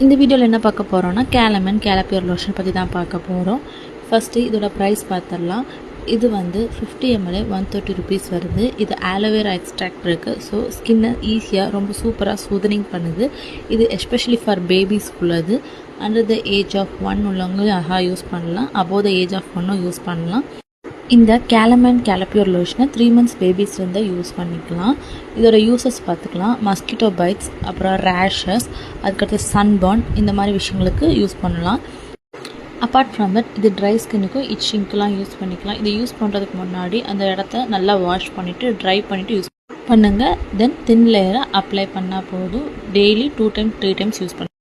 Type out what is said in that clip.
இந்த வீடியோவில் என்ன பார்க்க போகிறோன்னா கேலமன் கேலப்பியர் லோஷன் பற்றி தான் பார்க்க போகிறோம். ஃபஸ்ட்டு இதோட ப்ரைஸ் பார்த்துடலாம். இது வந்து 50 ml 130 rupees வருது. இது ஆலோவேரா எக்ஸ்ட்ராக்ட் இருக்குது. ஸோ ஸ்கின்னை ஈஸியாக ரொம்ப சூப்பராக சூதனிங் பண்ணுது. இது எஸ்பெஷலி ஃபார் பேபிஸ்க்குள்ளது. அண்டர் த ஏஜ் ஆஃப் 1 உள்ளவங்க யூஸ் பண்ணலாம். Above the age of 1 use பண்ணலாம். இந்த கேலமன் கேலப்பியர் லோஷனை 3 months பேபிஸ்லேருந்து யூஸ் பண்ணிக்கலாம். இதோட யூசஸ் பார்த்துக்கலாம். மஸ்கிட்டோ பைட்ஸ், அப்புறம் ரேஷஸ், அதுக்கடுத்து சன்பர்ன், இந்த மாதிரி விஷயங்களுக்கு யூஸ் பண்ணலாம். அப்பார்ட் ஃப்ரம் தட் இது ட்ரை ஸ்கின்னுக்கும் இச்சிங்க்கெலாம் யூஸ் பண்ணிக்கலாம். இதை யூஸ் பண்ணுறதுக்கு முன்னாடி அந்த இடத்த நல்லா வாஷ் பண்ணிவிட்டு ட்ரை பண்ணிவிட்டு யூஸ் பண்ணுங்கள். தென் தின் லேயரை அப்ளை பண்ணால் போதும். டெய்லி 2 times 3 times யூஸ் பண்ணுங்கள்.